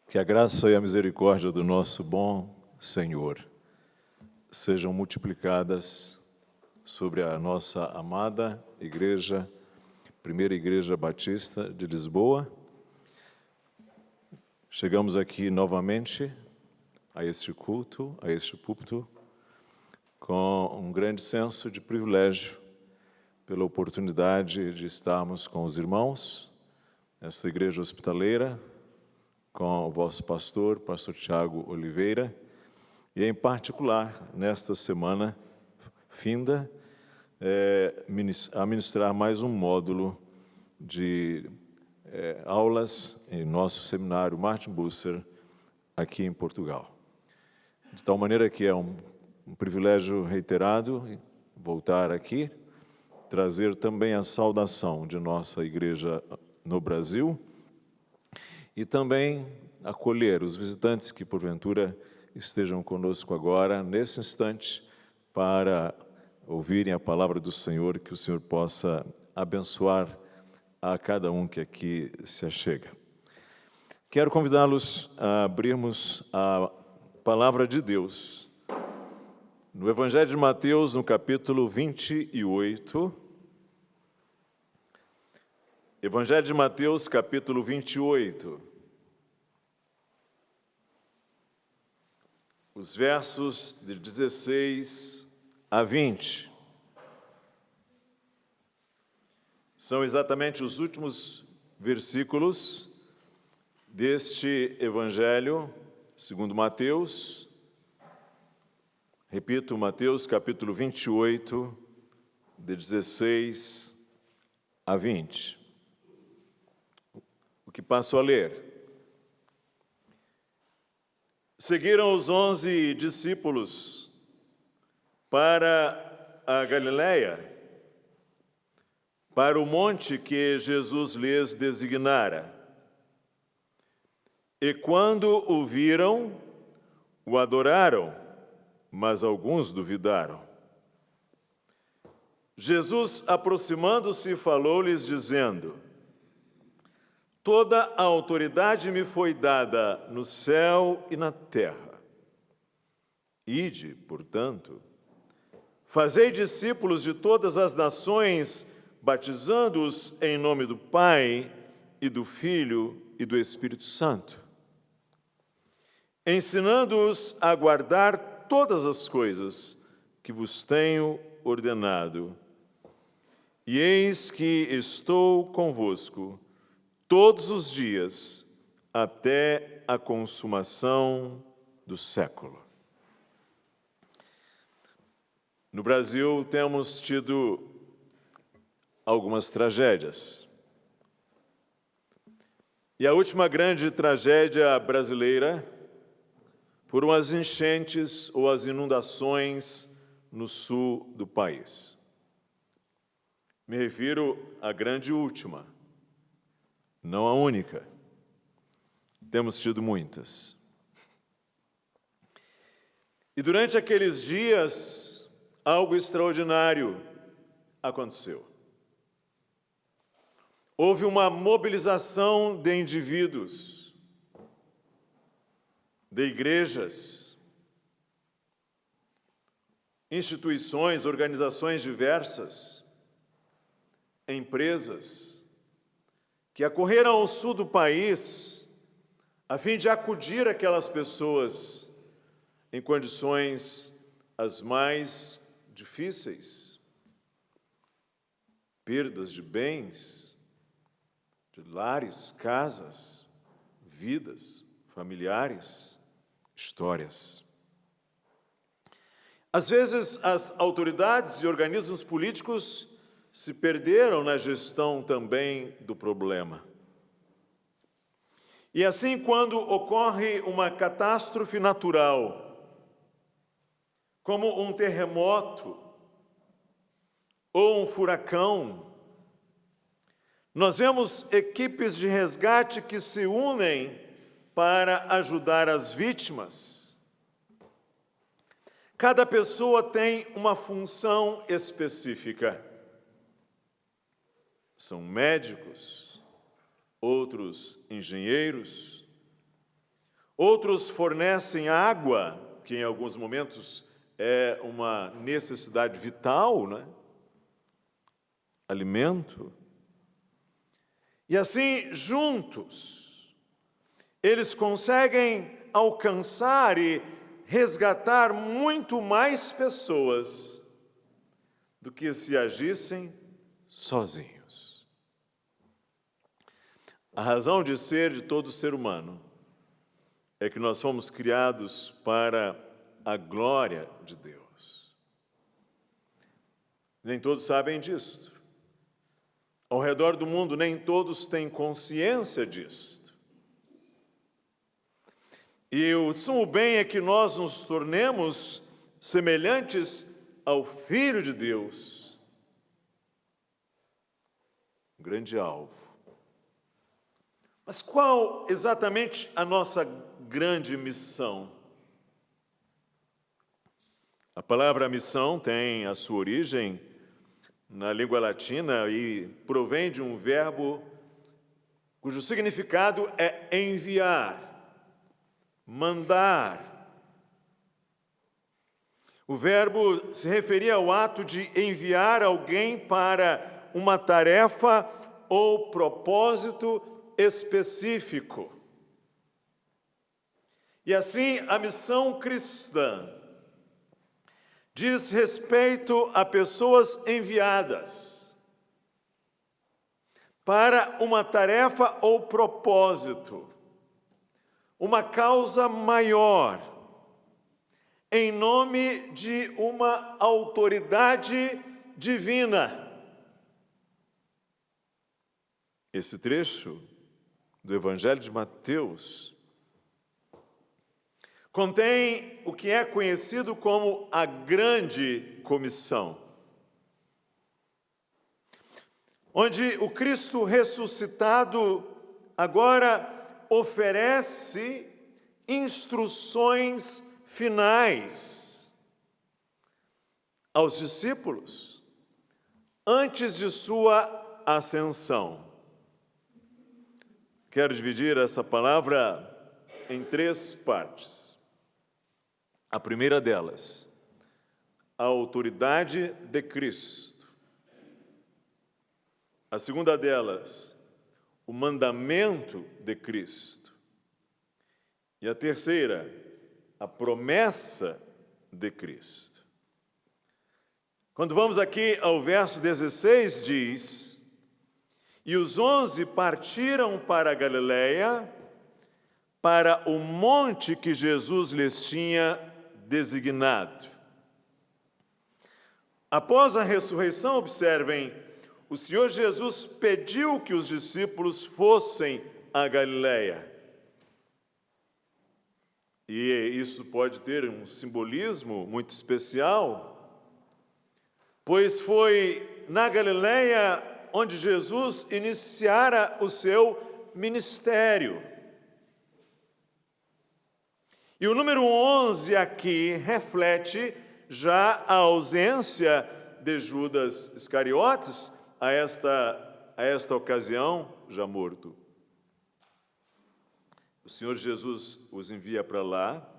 Que a graça e a misericórdia do nosso bom Senhor sejam multiplicadas sobre a nossa amada igreja, Primeira Igreja Batista de Lisboa. Chegamos aqui novamente a este culto, a este púlpito, com um grande senso de privilégio pela oportunidade de estarmos com os irmãos, esta igreja hospitaleira, com o vosso pastor, pastor Tiago Oliveira, e em particular, nesta semana finda, a ministrar mais um módulo de aulas em nosso seminário Martin Bucer, aqui em Portugal. De tal maneira que é um privilégio reiterado voltar aqui, trazer também a saudação de nossa igreja no Brasil, e também acolher os visitantes que, porventura, estejam conosco agora, nesse instante, para ouvirem a palavra do Senhor, que o Senhor possa abençoar a cada um que aqui se achega. Quero convidá-los a abrirmos a palavra de Deus no Evangelho de Mateus, no capítulo 28. Evangelho de Mateus, capítulo 28. Os versos de 16 a 20. São exatamente os últimos versículos deste Evangelho, segundo Mateus. Repito, Mateus, capítulo 28, de 16 a 20. O que passo a ler. Seguiram os 11 discípulos para a Galileia, para o monte que Jesus lhes designara. E quando o viram, o adoraram, mas alguns duvidaram. Jesus, aproximando-se, falou-lhes, dizendo: Toda a autoridade me foi dada no céu e na terra. Ide, portanto, fazei discípulos de todas as nações, batizando-os em nome do Pai, e do Filho e do Espírito Santo, ensinando-os a guardar todas as coisas que vos tenho ordenado. E eis que estou convosco todos os dias, até a consumação do século. No Brasil, temos tido algumas tragédias. E a última grande tragédia brasileira foram as enchentes ou as inundações no sul do país. Me refiro à grande última, não a única. Temos tido muitas. E durante aqueles dias, algo extraordinário aconteceu. Houve uma mobilização de indivíduos, de igrejas, instituições, organizações diversas, empresas, que acorreram ao sul do país a fim de acudir aquelas pessoas em condições as mais difíceis, perdas de bens, de lares, casas, vidas, familiares, histórias. Às vezes, as autoridades e organismos políticos se perderam na gestão também do problema. E assim, quando ocorre uma catástrofe natural, como um terremoto ou um furacão, nós vemos equipes de resgate que se unem para ajudar as vítimas. Cada pessoa tem uma função específica. São médicos, outros engenheiros, Outros fornecem água, que em alguns momentos é uma necessidade vital, né? Alimento. E assim, juntos, eles conseguem alcançar e resgatar muito mais pessoas do que se agissem sozinhos. A razão de ser de todo ser humano é que nós fomos criados para a glória de Deus. Nem todos sabem disso. Ao redor do mundo, nem todos têm consciência disso. E o sumo bem é que nós nos tornemos semelhantes ao Filho de Deus. Um grande alvo. Mas qual exatamente a nossa grande missão? A palavra missão tem a sua origem na língua latina e provém de um verbo cujo significado é enviar, mandar. O verbo se referia ao ato de enviar alguém para uma tarefa ou propósito específico. E assim, a missão cristã diz respeito a pessoas enviadas para uma tarefa ou propósito, uma causa maior, em nome de uma autoridade divina. Esse trecho do Evangelho de Mateus contém o que é conhecido como a Grande Comissão, onde o Cristo ressuscitado agora oferece instruções finais aos discípulos antes de sua ascensão. Quero dividir essa palavra em 3 partes. A primeira delas, a autoridade de Cristo. A segunda delas, o mandamento de Cristo. E a terceira, a promessa de Cristo. Quando vamos aqui ao verso 16, diz: E os 11 partiram para a Galileia, para o monte que Jesus lhes tinha designado. Após a ressurreição, observem, o Senhor Jesus pediu que os discípulos fossem à Galileia. E isso pode ter um simbolismo muito especial, pois foi na Galileia onde Jesus iniciara o seu ministério. E o número 11 aqui reflete já a ausência de Judas Iscariotes a esta ocasião, já morto. O Senhor Jesus os envia para lá,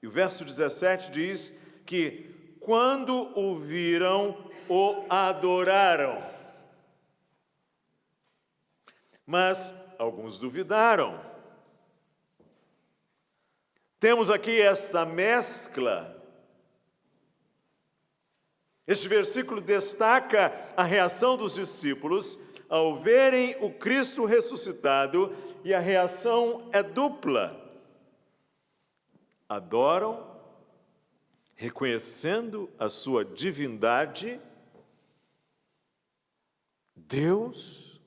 e o verso 17 diz que quando o viram, o adoraram. Mas alguns duvidaram. Temos aqui esta mescla. Este versículo destaca a reação dos discípulos ao verem o Cristo ressuscitado, e a reação é dupla. Adoram, reconhecendo a sua divindade, Deus,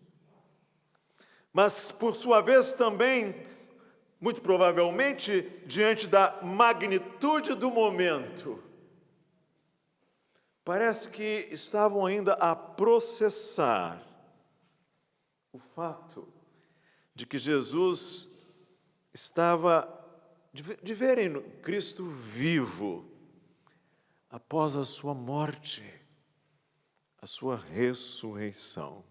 mas por sua vez também, muito provavelmente, diante da magnitude do momento, parece que estavam ainda a processar o fato de que Jesus estava, de verem Cristo vivo, após a sua morte, a sua ressurreição.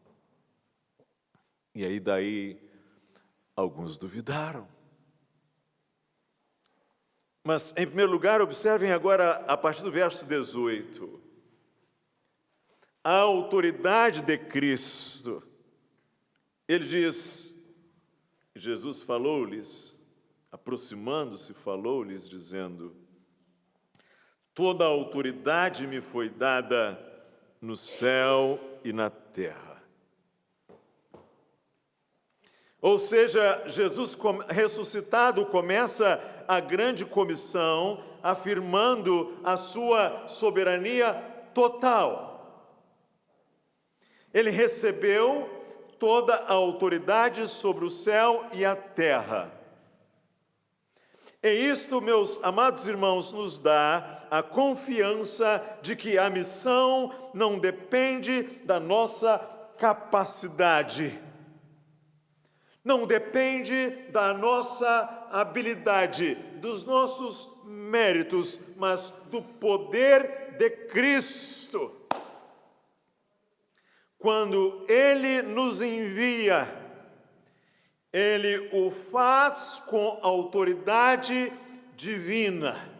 E aí daí alguns duvidaram. Mas, em primeiro lugar, observem agora, a partir do verso 18, a autoridade de Cristo. Ele diz, Jesus falou-lhes, aproximando-se, falou-lhes, dizendo: toda a autoridade me foi dada no céu e na terra. Ou seja, Jesus ressuscitado começa a grande comissão afirmando a sua soberania total. Ele recebeu toda a autoridade sobre o céu e a terra. E isto, meus amados irmãos, nos dá a confiança de que a missão não depende da nossa capacidade, não depende da nossa habilidade, dos nossos méritos, mas do poder de Cristo. Quando Ele nos envia, Ele o faz com autoridade divina.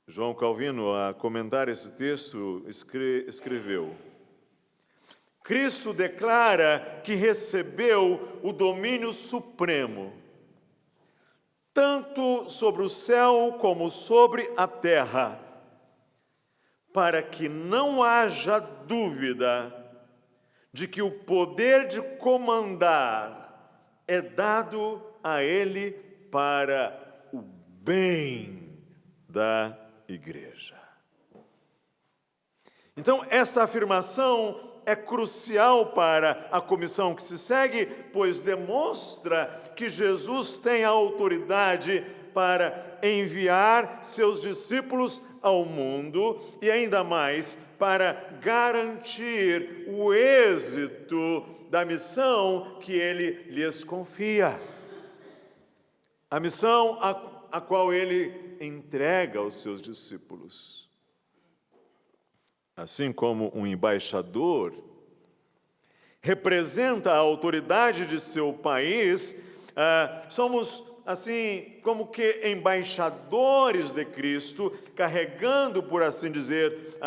João Calvino, a comentar esse texto, escreveu: Cristo declara que recebeu o domínio supremo, tanto sobre o céu como sobre a terra, para que não haja dúvida de que o poder de comandar é dado a Ele para o bem da igreja. Então, essa afirmação é crucial para a comissão que se segue, pois demonstra que Jesus tem a autoridade para enviar seus discípulos ao mundo e ainda mais para garantir o êxito da missão que Ele lhes confia. A missão a qual Ele entrega aos seus discípulos. Assim como um embaixador representa a autoridade de seu país, somos assim como que embaixadores de Cristo, carregando, por assim dizer,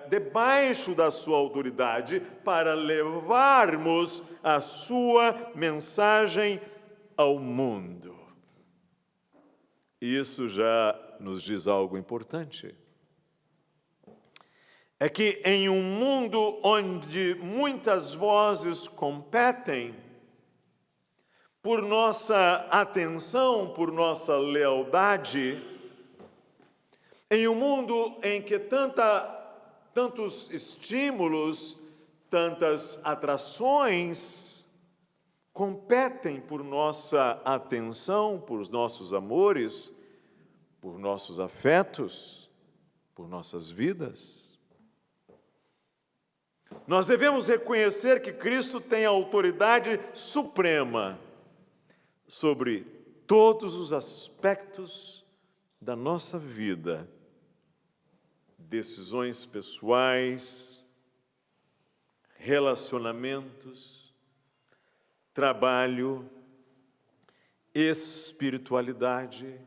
debaixo da sua autoridade, para levarmos a sua mensagem ao mundo. E isso já nos diz algo importante. É que em um mundo onde muitas vozes competem por nossa atenção, por nossa lealdade, em um mundo em que tantos estímulos, tantas atrações competem por nossa atenção, por nossos amores, por nossos afetos, por nossas vidas, nós devemos reconhecer que Cristo tem a autoridade suprema sobre todos os aspectos da nossa vida, decisões pessoais, relacionamentos, trabalho, espiritualidade.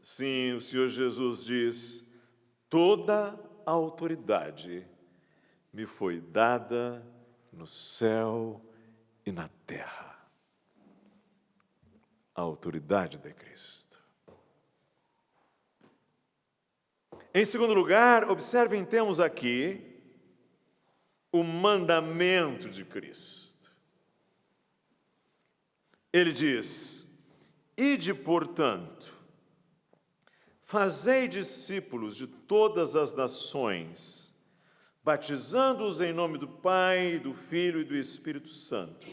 Sim, o Senhor Jesus diz: toda a autoridade me foi dada no céu e na terra. A autoridade de Cristo. Em segundo lugar, observem, temos aqui o mandamento de Cristo. Ele diz: ide, portanto, fazei discípulos de todas as nações, batizando-os em nome do Pai, do Filho e do Espírito Santo,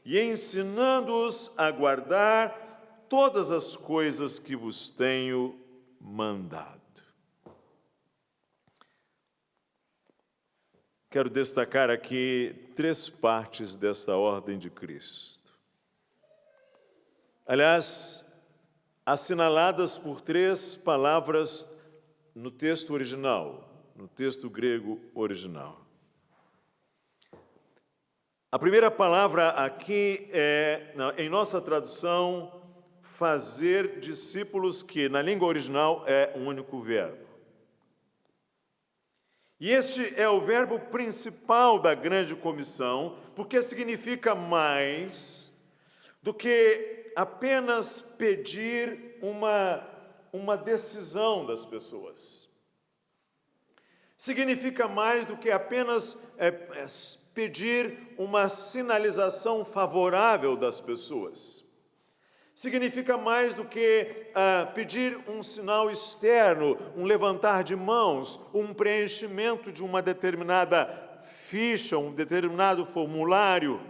e ensinando-os a guardar todas as coisas que vos tenho mandado. Quero destacar aqui 3 partes desta ordem de Cristo. Aliás, assinaladas por 3 palavras no texto original, no texto grego original. A primeira palavra aqui é, em nossa tradução, fazer discípulos, que na língua original é um único verbo. E este é o verbo principal da grande comissão, porque significa mais do que apenas pedir uma decisão das pessoas. Significa mais do que apenas pedir uma sinalização favorável das pessoas. Significa mais do que pedir um sinal externo, um levantar de mãos, um preenchimento de uma determinada ficha, um determinado formulário.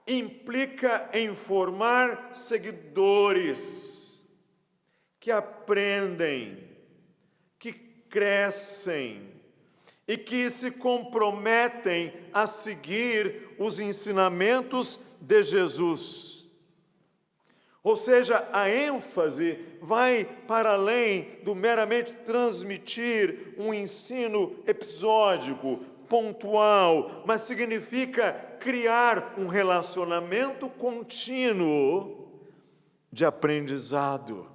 Implica em formar seguidores que aprendem, que crescem e que se comprometem a seguir os ensinamentos de Jesus. Ou seja, a ênfase vai para além do meramente transmitir um ensino episódico, pontual, mas significa criar um relacionamento contínuo de aprendizado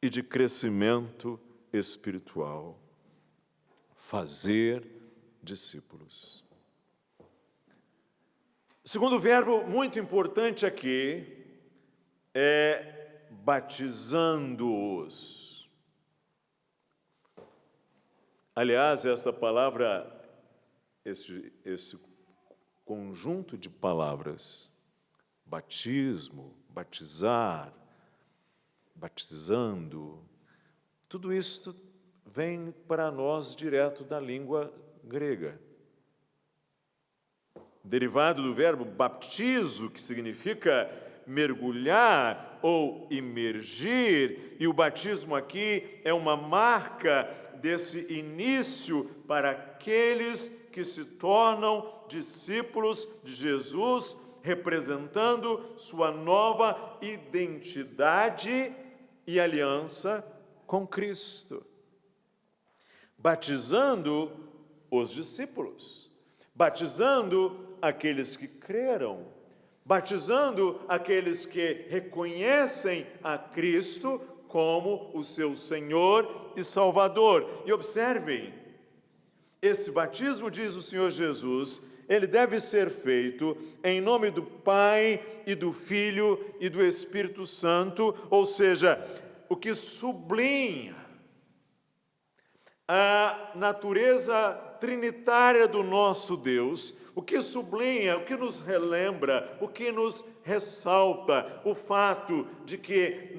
e de crescimento espiritual. Fazer discípulos. O segundo verbo muito importante aqui é batizando-os. Aliás, esta palavra, esse conjunto de palavras, batismo, batizar, batizando, tudo isso vem para nós direto da língua grega. Derivado do verbo baptizo, que significa mergulhar ou imergir, e o batismo aqui é uma marca desse início para aqueles que se tornam discípulos de Jesus, representando sua nova identidade e aliança com Cristo. Batizando os discípulos, batizando aqueles que creram, batizando aqueles que reconhecem a Cristo como o seu Senhor e Salvador. E observem, esse batismo, diz o Senhor Jesus, ele deve ser feito em nome do Pai e do Filho e do Espírito Santo, ou seja, o que sublinha a natureza trinitária do nosso Deus, o que sublinha, o que nos relembra, o que nos ressalta o fato de que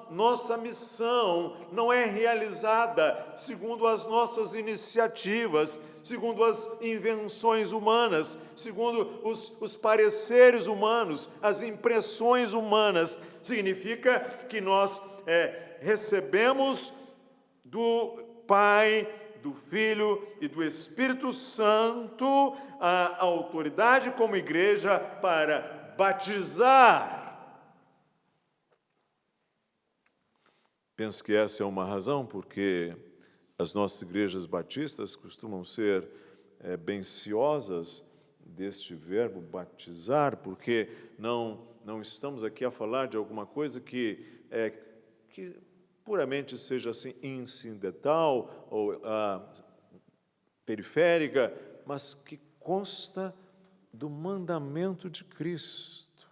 nossa missão não é realizada segundo as nossas iniciativas, segundo as invenções humanas, segundo os pareceres humanos, as impressões humanas. Significa que nós recebemos do Pai, do Filho e do Espírito Santo a autoridade como igreja para batizar. Penso que essa é uma razão porque as nossas igrejas batistas costumam ser bem ciosas deste verbo batizar, porque não estamos aqui a falar de alguma coisa que puramente seja assim incidental ou periférica, mas que consta do mandamento de Cristo,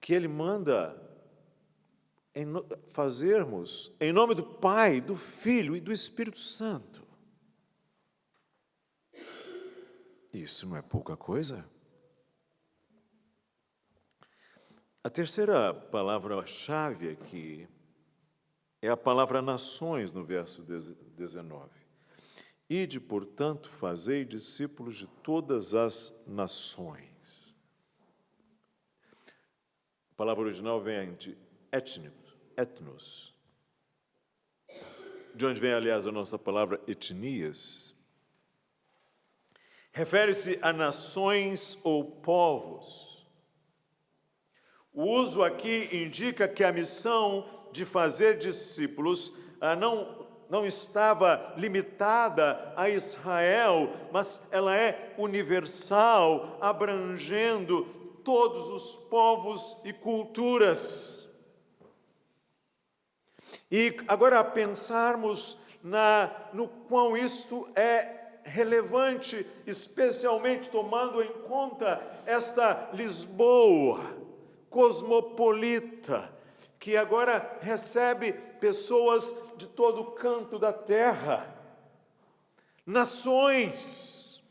que Ele manda fazermos em nome do Pai, do Filho e do Espírito Santo. Isso não é pouca coisa. A terceira palavra-chave aqui é a palavra nações, no verso 19. Ide, portanto, fazei discípulos de todas as nações. A palavra original vem de etnos, de onde vem, aliás, a nossa palavra etnias. Refere-se a nações ou povos. O uso aqui indica que a missão de fazer discípulos não estava limitada a Israel, mas ela é universal, abrangendo todos os povos e culturas. E agora pensarmos no quão isto é relevante, especialmente tomando em conta esta Lisboa cosmopolita, que agora recebe pessoas de todo canto da terra, nações.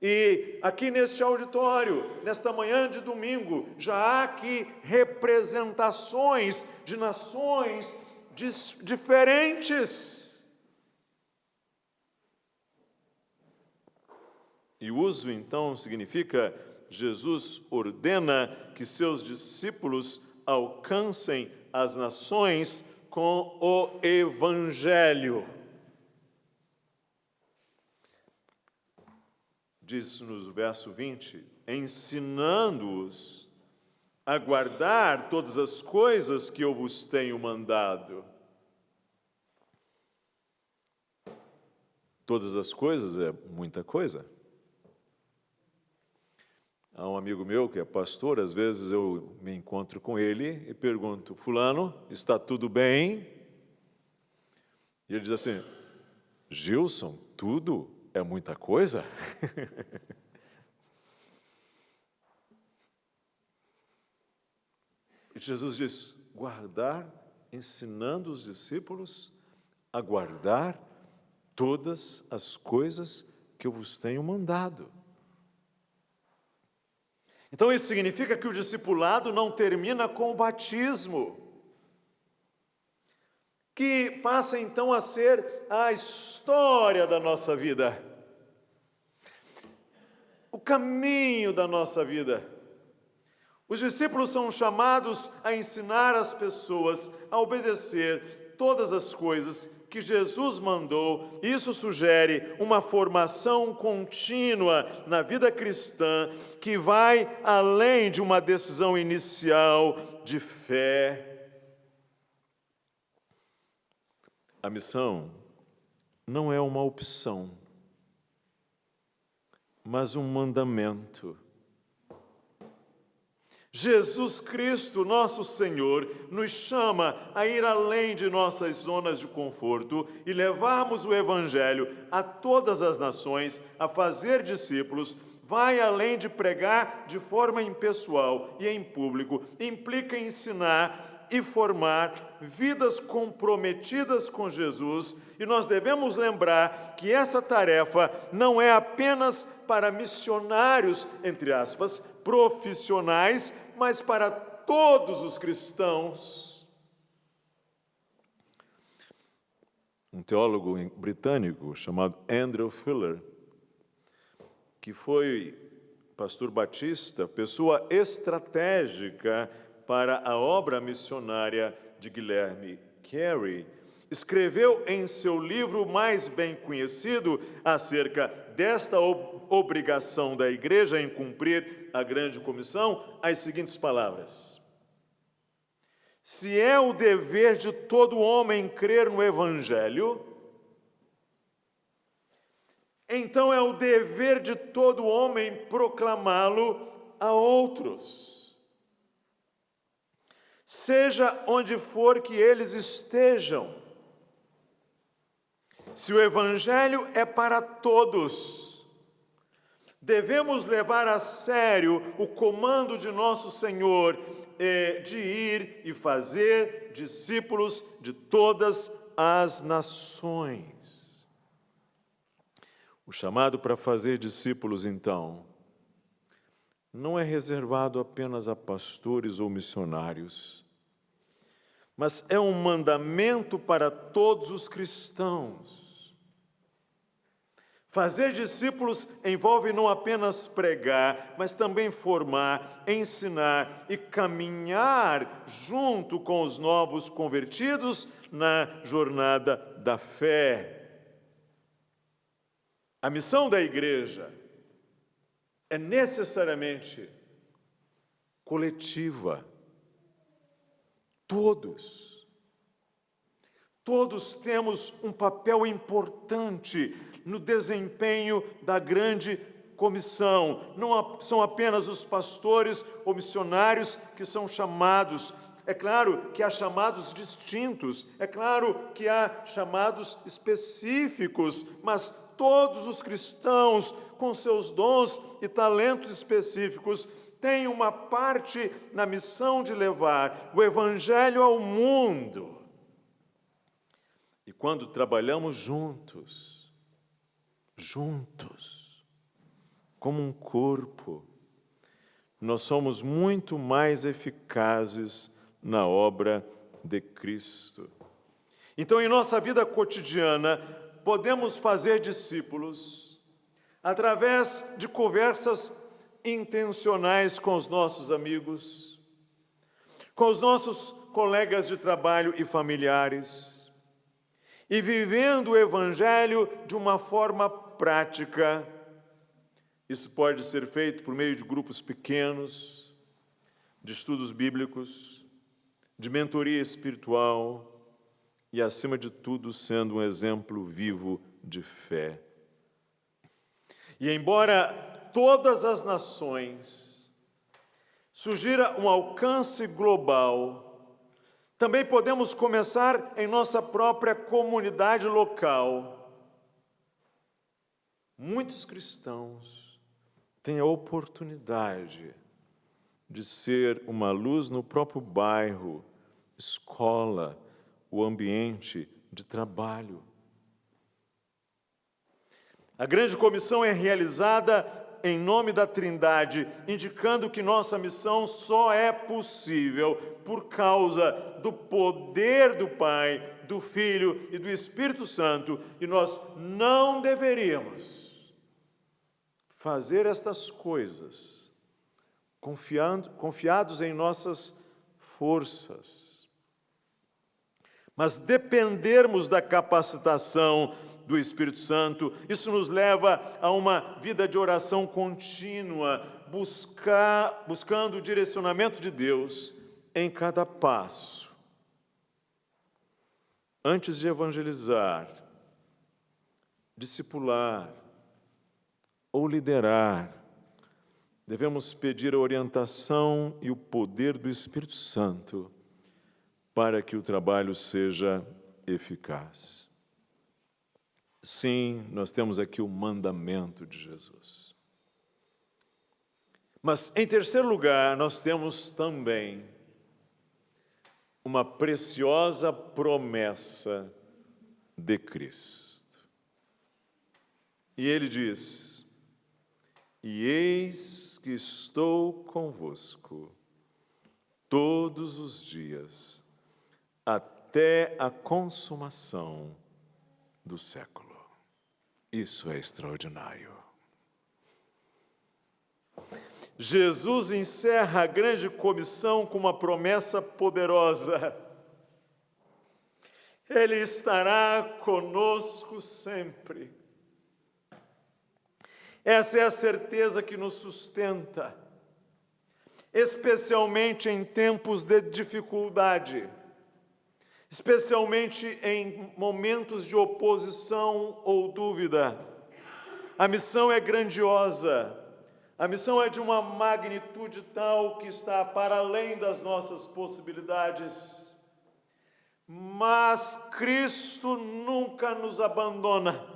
E aqui neste auditório, nesta manhã de domingo, já há aqui representações de nações diferentes. E uso, então, significa Jesus ordena que seus discípulos alcancem as nações com o Evangelho. Diz no verso 20, ensinando-os a guardar todas as coisas que eu vos tenho mandado. Todas as coisas é muita coisa. Há um amigo meu que é pastor, às vezes eu me encontro com ele e pergunto, fulano, está tudo bem? E ele diz assim, Gilson, tudo é muita coisa? E Jesus diz, guardar, ensinando os discípulos a guardar todas as coisas que eu vos tenho mandado. Então isso significa que o discipulado não termina com o batismo, que passa então a ser a história da nossa vida, o caminho da nossa vida. Os discípulos são chamados a ensinar as pessoas a obedecer todas as coisas que Jesus mandou. Isso sugere uma formação contínua na vida cristã que vai além de uma decisão inicial de fé. A missão não é uma opção, mas um mandamento. Jesus Cristo, nosso Senhor, nos chama a ir além de nossas zonas de conforto e levarmos o Evangelho a todas as nações, a fazer discípulos. Vai além de pregar de forma impessoal e em público, implica ensinar e formar vidas comprometidas com Jesus, e nós devemos lembrar que essa tarefa não é apenas para missionários, entre aspas, profissionais, mas para todos os cristãos. Um teólogo britânico chamado Andrew Fuller, que foi pastor batista, pessoa estratégica para a obra missionária de Guilherme Carey, escreveu em seu livro mais bem conhecido acerca desta obrigação da igreja em cumprir a grande comissão, as seguintes palavras: se é o dever de todo homem crer no Evangelho, então é o dever de todo homem proclamá-lo a outros, seja onde for que eles estejam. Se o Evangelho é para todos, devemos levar a sério o comando de nosso Senhor de ir e fazer discípulos de todas as nações. O chamado para fazer discípulos, então, não é reservado apenas a pastores ou missionários, mas é um mandamento para todos os cristãos. Fazer discípulos envolve não apenas pregar, mas também formar, ensinar e caminhar junto com os novos convertidos na jornada da fé. A missão da igreja é necessariamente coletiva. Todos temos um papel importante no desempenho da grande comissão. Não são apenas os pastores ou missionários que são chamados. É claro que há chamados distintos, é claro que há chamados específicos, mas todos os cristãos, com seus dons e talentos específicos, têm uma parte na missão de levar o Evangelho ao mundo. E quando trabalhamos juntos, como um corpo, nós somos muito mais eficazes na obra de Cristo. Então, em nossa vida cotidiana, podemos fazer discípulos através de conversas intencionais com os nossos amigos, com os nossos colegas de trabalho e familiares, e vivendo o Evangelho de uma forma prática. Isso pode ser feito por meio de grupos pequenos, de estudos bíblicos, de mentoria espiritual e, acima de tudo, sendo um exemplo vivo de fé. E embora todas as nações sugira um alcance global, também podemos começar em nossa própria comunidade local. Muitos cristãos têm a oportunidade de ser uma luz no próprio bairro, escola, o ambiente de trabalho. A grande comissão é realizada em nome da Trindade, indicando que nossa missão só é possível por causa do poder do Pai, do Filho e do Espírito Santo, e nós não deveríamos fazer estas coisas confiados em nossas forças, mas dependermos da capacitação do Espírito Santo. Isso nos leva a uma vida de oração contínua, buscando o direcionamento de Deus em cada passo. Antes de evangelizar, discipular ou liderar, devemos pedir a orientação e o poder do Espírito Santo para que o trabalho seja eficaz. Sim, nós temos aqui o mandamento de Jesus. Mas, em terceiro lugar, nós temos também uma preciosa promessa de Cristo. E ele diz: e eis que estou convosco todos os dias, até a consumação do século. Isso é extraordinário. Jesus encerra a grande comissão com uma promessa poderosa. Ele estará conosco sempre. Essa é a certeza que nos sustenta, especialmente em tempos de dificuldade, especialmente em momentos de oposição ou dúvida. A missão é grandiosa, a missão é de uma magnitude tal que está para além das nossas possibilidades. Mas Cristo nunca nos abandona.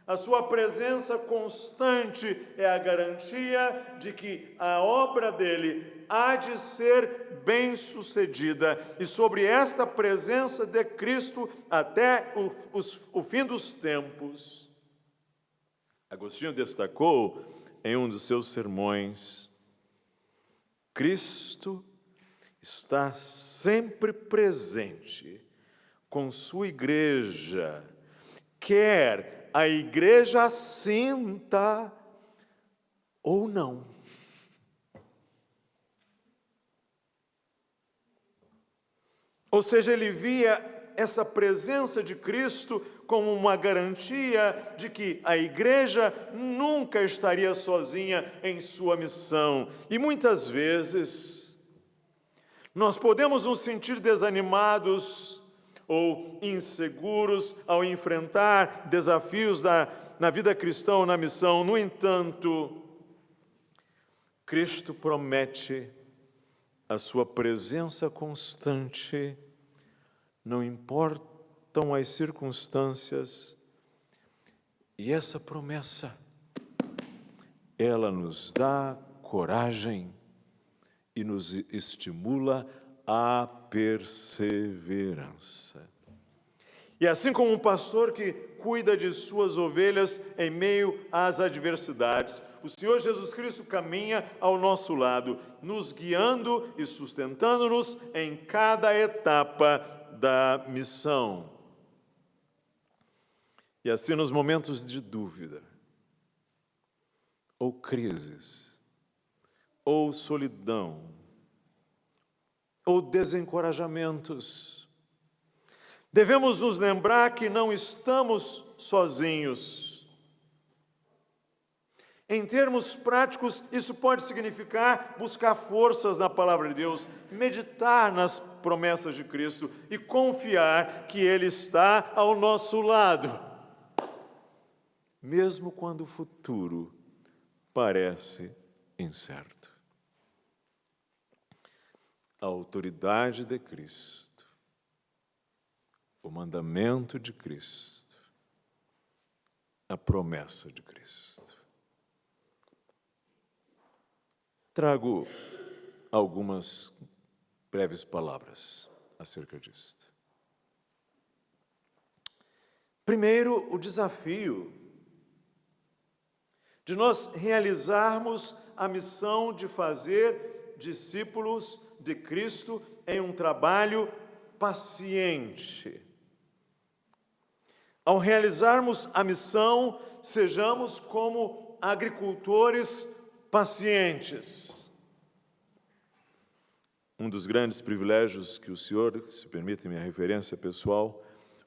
A sua presença constante é a garantia de que a obra dele há de ser bem-sucedida. E sobre esta presença de Cristo até o fim dos tempos, Agostinho destacou em um dos seus sermões: Cristo está sempre presente com sua igreja, quer a igreja sinta ou não. Ou seja, ele via essa presença de Cristo como uma garantia de que a igreja nunca estaria sozinha em sua missão. E muitas vezes nós podemos nos sentir desanimados ou inseguros ao enfrentar desafios na vida cristã ou na missão. No entanto, Cristo promete a sua presença constante, não importam as circunstâncias, e essa promessa, ela nos dá coragem e nos estimula à perseverança. E assim como um pastor que cuida de suas ovelhas em meio às adversidades, o Senhor Jesus Cristo caminha ao nosso lado, nos guiando e sustentando-nos em cada etapa da missão. E assim, nos momentos de dúvida, ou crises, ou solidão, ou desencorajamentos, devemos nos lembrar que não estamos sozinhos. Em termos práticos, isso pode significar buscar forças na palavra de Deus, meditar nas promessas de Cristo e confiar que Ele está ao nosso lado, mesmo quando o futuro parece incerto. A autoridade de Cristo, o mandamento de Cristo, a promessa de Cristo. Trago algumas breves palavras acerca disto. Primeiro, o desafio de nós realizarmos a missão de fazer discípulos de Cristo em um trabalho paciente. Ao realizarmos a missão, sejamos como agricultores pacientes. Um dos grandes privilégios que o Senhor, se permite minha referência pessoal,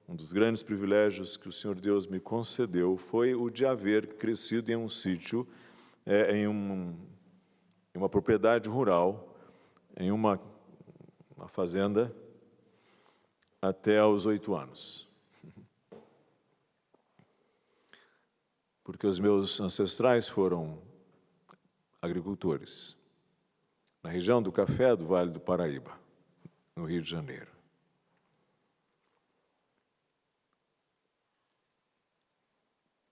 um dos grandes privilégios que o Senhor Deus me concedeu foi o de haver crescido em um sítio, em uma propriedade rural, em uma fazenda, até aos 8 anos. Porque os meus ancestrais foram agricultores, na região do café do Vale do Paraíba, no Rio de Janeiro.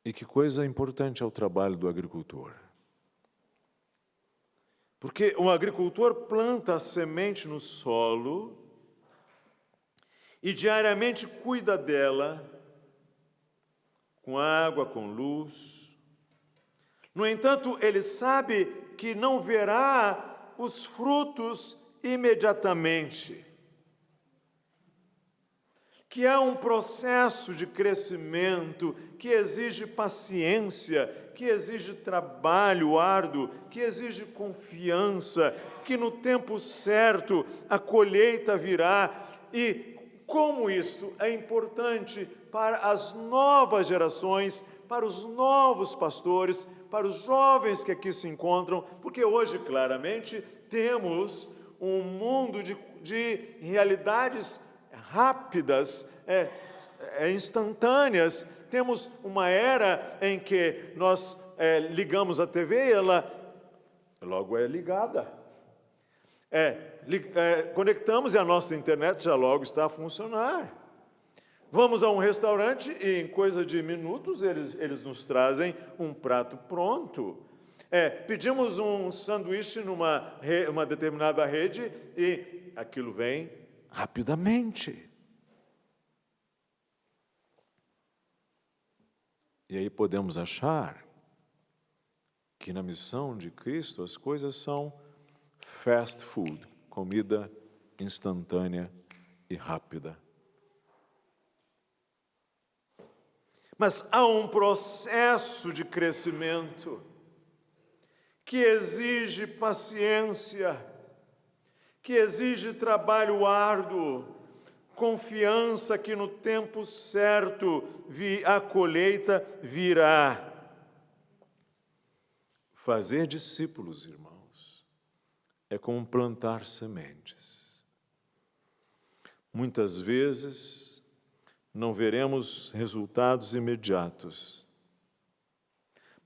E que coisa importante é o trabalho do agricultor. Porque o agricultor planta a semente no solo e diariamente cuida dela com água, com luz. No entanto, ele sabe que não verá os frutos imediatamente, que há um processo de crescimento que exige paciência, que exige trabalho árduo, que exige confiança, que no tempo certo a colheita virá. E como isto é importante para as novas gerações, para os novos pastores, para os jovens que aqui se encontram, porque hoje, claramente, temos um mundo de realidades rápidas, instantâneas. Temos uma era em que nós ligamos a TV e ela logo é ligada. Conectamos e a nossa internet já logo está a funcionar. Vamos a um restaurante e em coisa de minutos eles nos trazem um prato pronto. Pedimos um sanduíche numa determinada rede e aquilo vem rapidamente. E aí podemos achar que na missão de Cristo as coisas são fast food, comida instantânea e rápida. Mas há um processo de crescimento que exige paciência, que exige trabalho árduo, confiança que no tempo certo a colheita virá. Fazer discípulos, irmãos, é como plantar sementes. Muitas vezes não veremos resultados imediatos.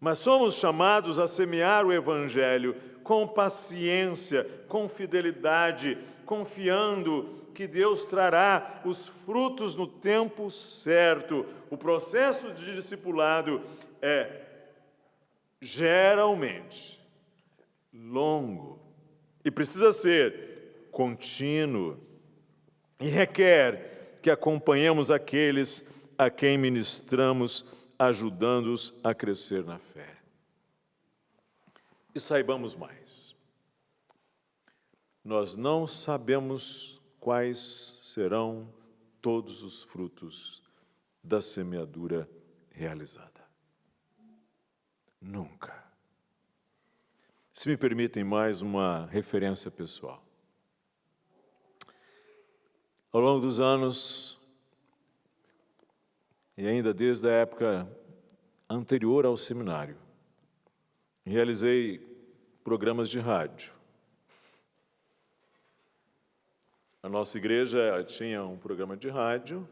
Mas somos chamados a semear o Evangelho com paciência, com fidelidade, confiando que Deus trará os frutos no tempo certo. O processo de discipulado é geralmente longo e precisa ser contínuo e requer que acompanhemos aqueles a quem ministramos, ajudando-os a crescer na fé. E saibamos mais. Nós não sabemos quais serão todos os frutos da semeadura realizada. Nunca. Se me permitem mais uma referência pessoal. Ao longo dos anos, e ainda desde a época anterior ao seminário, realizei programas de rádio. A nossa igreja tinha um programa de rádio,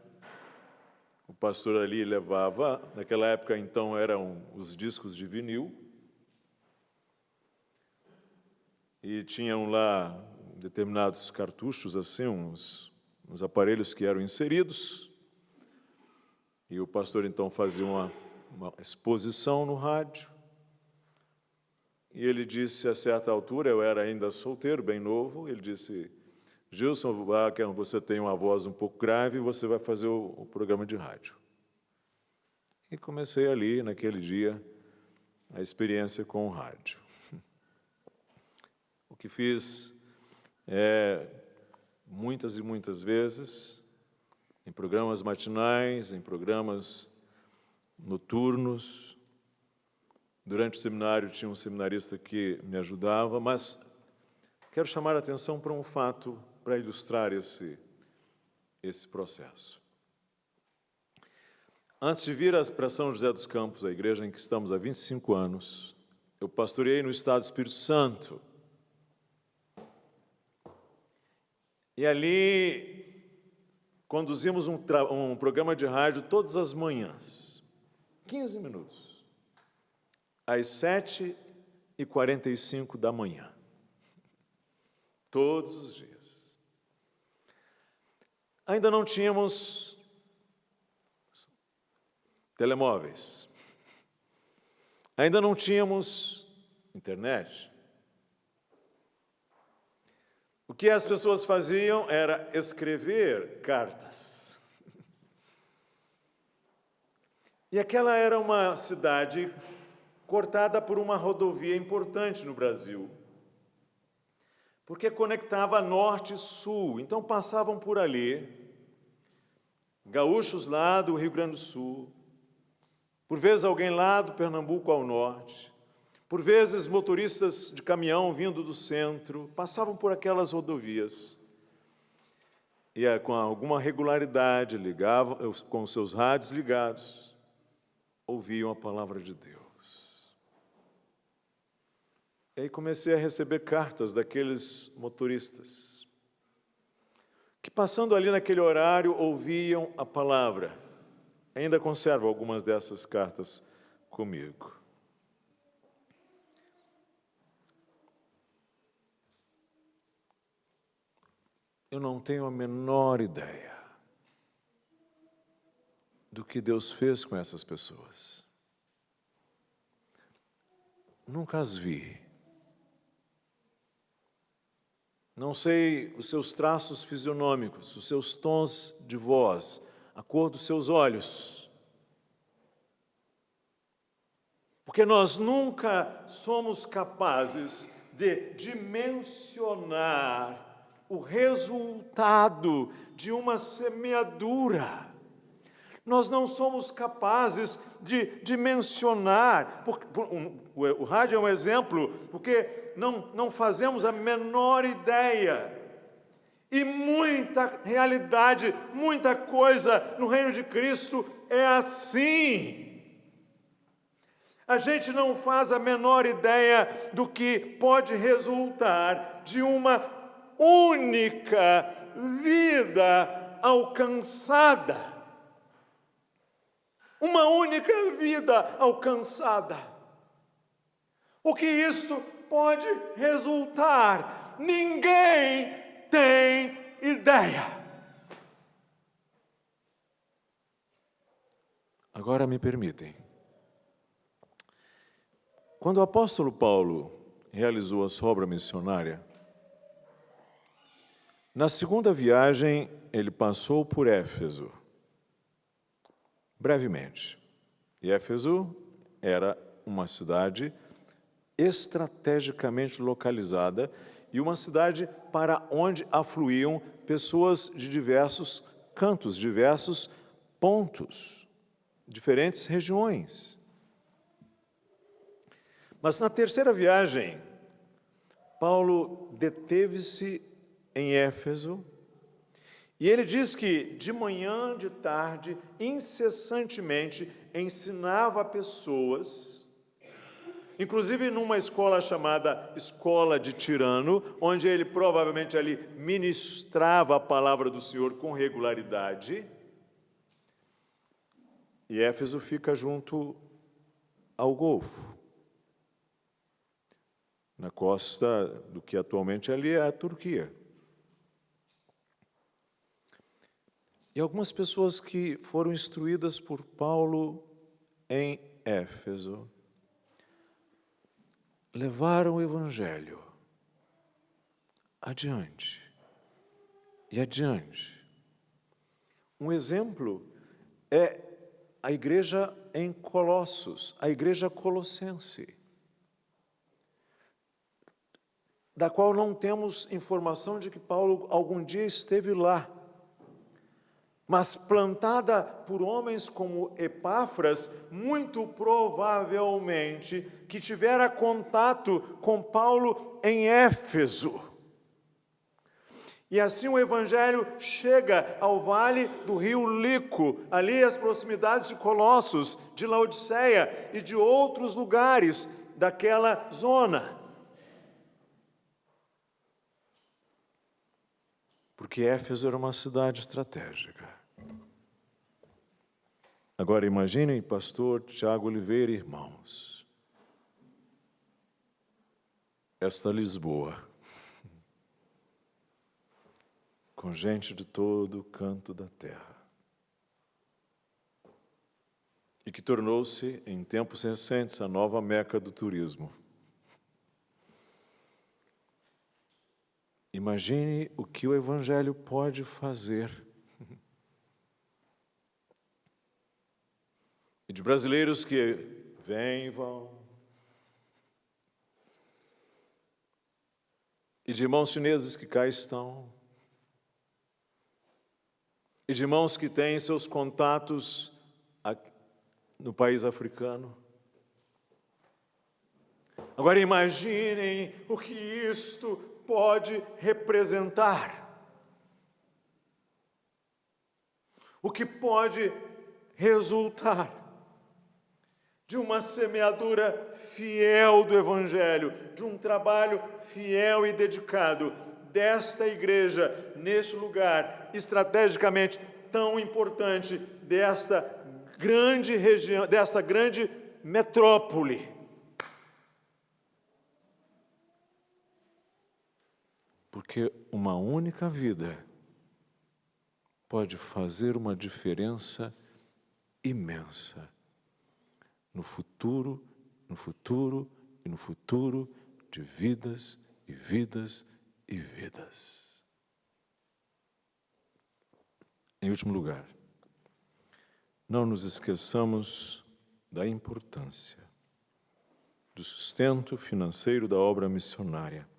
o pastor ali levava, naquela época então eram os discos de vinil, e tinham lá determinados cartuchos, assim, uns aparelhos que eram inseridos, e o pastor então fazia uma exposição no rádio, e ele disse, a certa altura, eu era ainda solteiro, bem novo, ele disse, Gilson, você tem uma voz um pouco grave, você vai fazer o programa de rádio. E comecei ali, naquele dia, a experiência com o rádio. O que fiz muitas e muitas vezes, em programas matinais, em programas noturnos. Durante o seminário tinha um seminarista que me ajudava, mas quero chamar a atenção para um fato para ilustrar esse processo. Antes de vir para São José dos Campos, a igreja em que estamos há 25 anos, eu pastoreei no estado do Espírito Santo. E ali conduzimos um programa de rádio todas as manhãs, 15 minutos, às 7h45 da manhã, todos os dias. Ainda não tínhamos telemóveis, ainda não tínhamos internet. O que as pessoas faziam era escrever cartas. E aquela era uma cidade cortada por uma rodovia importante no Brasil, porque conectava norte e sul. Então passavam por ali gaúchos lá do Rio Grande do Sul, por vezes alguém lá do Pernambuco ao norte, por vezes motoristas de caminhão vindo do centro, passavam por aquelas rodovias e com alguma regularidade ligavam, com os seus rádios ligados, ouviam a palavra de Deus. E aí comecei a receber cartas daqueles motoristas que, passando ali naquele horário, ouviam a palavra. Ainda conservo algumas dessas cartas comigo. Eu não tenho a menor ideia do que Deus fez com essas pessoas. Nunca as vi. Não sei os seus traços fisionômicos, os seus tons de voz, a cor dos seus olhos. Porque nós nunca somos capazes de dimensionar o resultado de uma semeadura. Nós não somos capazes de dimensionar. O rádio é um exemplo, porque não fazemos a menor ideia. E muita realidade, muita coisa no reino de Cristo é assim. A gente não faz a menor ideia do que pode resultar de uma única vida alcançada. uma única vida alcançada. O que isto pode resultar? Ninguém tem ideia. Agora me permitem. Quando o apóstolo Paulo realizou a sua obra missionária, na segunda viagem ele passou por Éfeso, brevemente. E Éfeso era uma cidade estrategicamente localizada e uma cidade para onde afluíam pessoas de diversos cantos, diversos pontos, diferentes regiões. Mas na terceira viagem, Paulo deteve-se em Éfeso e ele diz que de manhã, de tarde, incessantemente ensinava pessoas, inclusive numa escola chamada Escola de Tirano, onde ele provavelmente ali ministrava a palavra do Senhor com regularidade. E Éfeso fica junto ao Golfo, na costa do que atualmente ali é a Turquia. E algumas pessoas que foram instruídas por Paulo em Éfeso levaram o Evangelho adiante e adiante. Um exemplo é a igreja em Colossos, a igreja colossense, da qual não temos informação de que Paulo algum dia esteve lá, mas plantada por homens como Epáfras, muito provavelmente que tivera contato com Paulo em Éfeso. E assim o Evangelho chega ao vale do rio Lico, ali às proximidades de Colossos, de Laodiceia e de outros lugares daquela zona. Porque Éfeso era uma cidade estratégica. Agora imaginem, pastor Tiago Oliveira e irmãos, esta Lisboa, com gente de todo canto da terra, e que tornou-se, em tempos recentes, a nova Meca do turismo. Imagine o que o Evangelho pode fazer. E de brasileiros que vêm e vão. E de irmãos chineses que cá estão. E de irmãos que têm seus contatos no país africano. Agora imaginem o que isto pode representar. O que pode resultar de uma semeadura fiel do Evangelho, de um trabalho fiel e dedicado desta igreja, neste lugar, estrategicamente tão importante, desta grande região, desta grande metrópole. Porque uma única vida pode fazer uma diferença imensa no futuro e no futuro de vidas e vidas e vidas. Em último lugar, não nos esqueçamos da importância do sustento financeiro da obra missionária.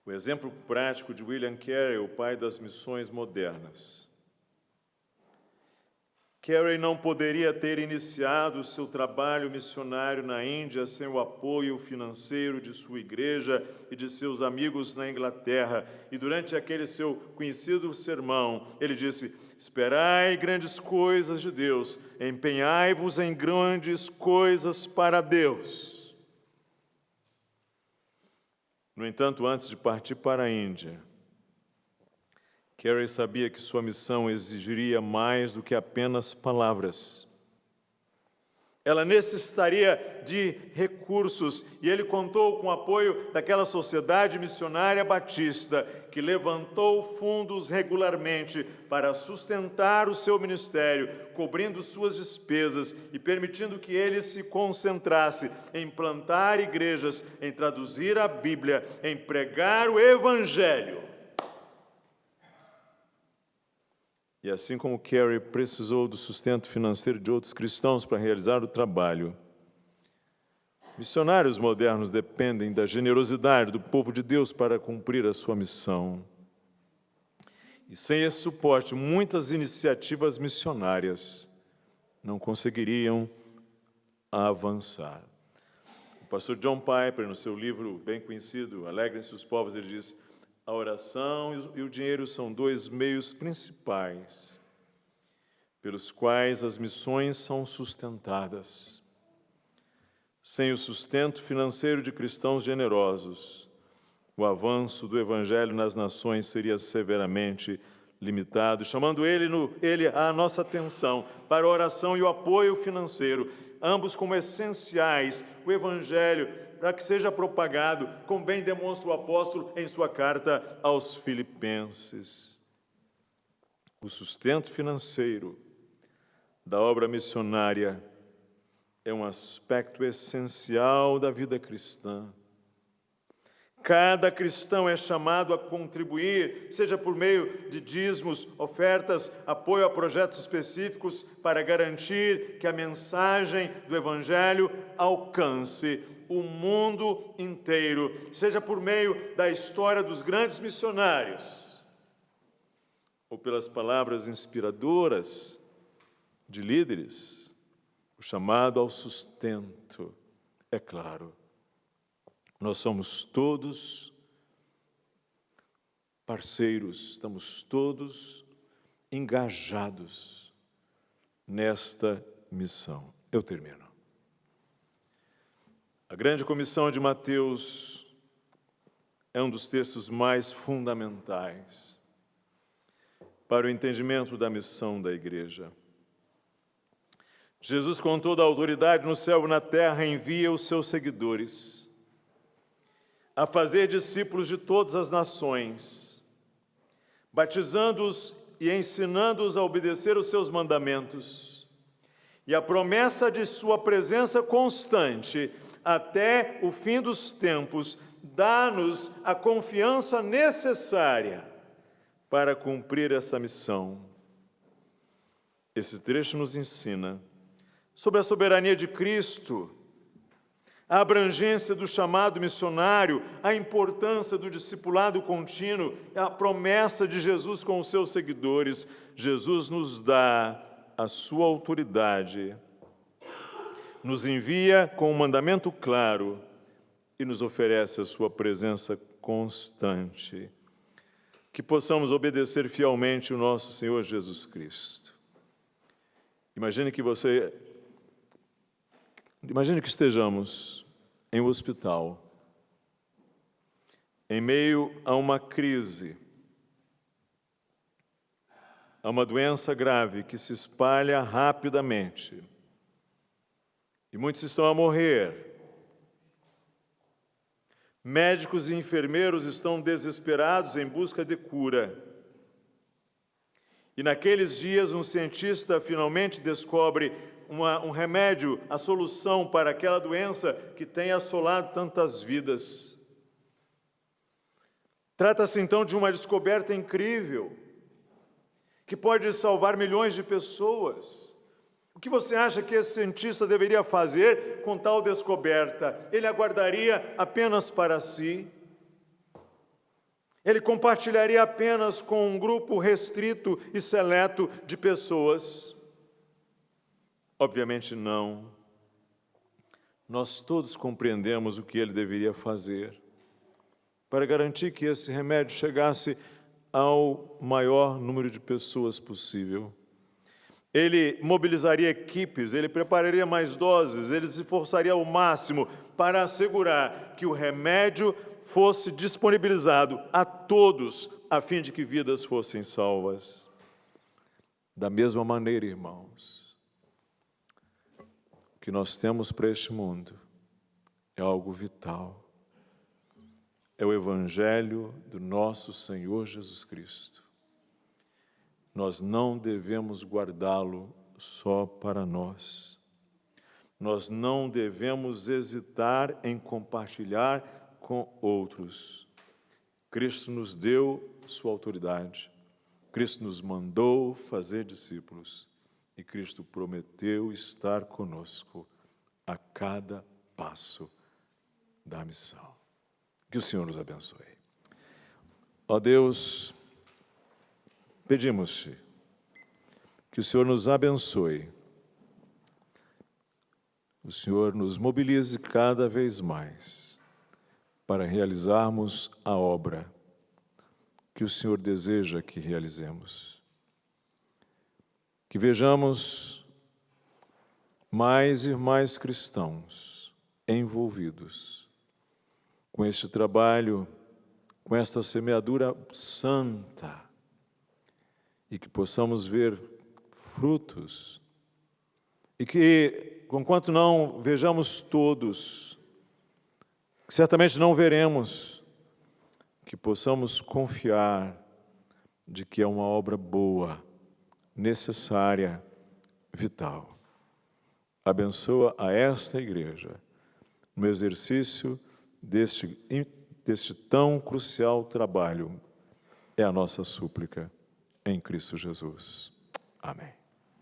O exemplo prático de William Carey, o pai das missões modernas. Carey não poderia ter iniciado seu trabalho missionário na Índia sem o apoio financeiro de sua igreja e de seus amigos na Inglaterra. E durante aquele seu conhecido sermão, ele disse: esperai grandes coisas de Deus, empenhai-vos em grandes coisas para Deus. No entanto, antes de partir para a Índia, Carey sabia que sua missão exigiria mais do que apenas palavras. Ela necessitaria de recursos, e ele contou com o apoio daquela sociedade missionária batista, que levantou fundos regularmente para sustentar o seu ministério, cobrindo suas despesas e permitindo que ele se concentrasse em plantar igrejas, em traduzir a Bíblia, em pregar o Evangelho. E assim como Carey precisou do sustento financeiro de outros cristãos para realizar o trabalho, missionários modernos dependem da generosidade do povo de Deus para cumprir a sua missão. E sem esse suporte, muitas iniciativas missionárias não conseguiriam avançar. O pastor John Piper, no seu livro bem conhecido, Alegrem-se os Povos, ele diz: a oração e o dinheiro são dois meios principais pelos quais as missões são sustentadas. Sem o sustento financeiro de cristãos generosos, o avanço do Evangelho nas nações seria severamente limitado, chamando ele a nossa atenção para a oração e o apoio financeiro, ambos como essenciais, o Evangelho, para que seja propagado, como bem demonstra o apóstolo em sua carta aos Filipenses. O sustento financeiro da obra missionária é um aspecto essencial da vida cristã. Cada cristão é chamado a contribuir, seja por meio de dízimos, ofertas, apoio a projetos específicos, para garantir que a mensagem do Evangelho alcance o mundo inteiro, seja por meio da história dos grandes missionários, ou pelas palavras inspiradoras de líderes. O chamado ao sustento, é claro. Nós somos todos parceiros, estamos todos engajados nesta missão. Eu termino. A grande comissão de Mateus é um dos textos mais fundamentais para o entendimento da missão da igreja. Jesus, com toda a autoridade no céu e na terra, envia os seus seguidores a fazer discípulos de todas as nações, batizando-os e ensinando-os a obedecer os seus mandamentos. E a promessa de sua presença constante até o fim dos tempos dá-nos a confiança necessária para cumprir essa missão. Esse trecho nos ensina sobre a soberania de Cristo, a abrangência do chamado missionário, a importância do discipulado contínuo, a promessa de Jesus com os seus seguidores. Jesus nos dá a sua autoridade, nos envia com um mandamento claro e nos oferece a sua presença constante. Que possamos obedecer fielmente o nosso Senhor Jesus Cristo. Imagine que estejamos em um hospital, em meio a uma crise, a uma doença grave que se espalha rapidamente, e muitos estão a morrer. Médicos e enfermeiros estão desesperados em busca de cura. E naqueles dias, um cientista finalmente descobre um remédio, a solução para aquela doença que tem assolado tantas vidas. Trata-se então de uma descoberta incrível, que pode salvar milhões de pessoas. O que você acha que esse cientista deveria fazer com tal descoberta? Ele aguardaria apenas para si? Ele compartilharia apenas com um grupo restrito e seleto de pessoas? Obviamente não. Nós todos compreendemos o que ele deveria fazer para garantir que esse remédio chegasse ao maior número de pessoas possível. Ele mobilizaria equipes, ele prepararia mais doses, ele se esforçaria ao máximo para assegurar que o remédio fosse disponibilizado a todos, a fim de que vidas fossem salvas. Da mesma maneira, irmãos, o que nós temos para este mundo é algo vital. É o Evangelho do nosso Senhor Jesus Cristo. Nós não devemos guardá-lo só para nós. Nós não devemos hesitar em compartilhar com outros. Cristo nos deu sua autoridade. Cristo nos mandou fazer discípulos. E Cristo prometeu estar conosco a cada passo da missão. Que o Senhor nos abençoe. Ó Deus, pedimos-te que o Senhor nos abençoe. O Senhor nos mobilize cada vez mais para realizarmos a obra que o Senhor deseja que realizemos. Que vejamos mais e mais cristãos envolvidos com este trabalho, com esta semeadura santa, e que possamos ver frutos, e que, conquanto não vejamos todos, que certamente não veremos, que possamos confiar de que é uma obra boa, necessária, vital. Abençoa a esta igreja no exercício deste tão crucial trabalho. É a nossa súplica em Cristo Jesus. Amém.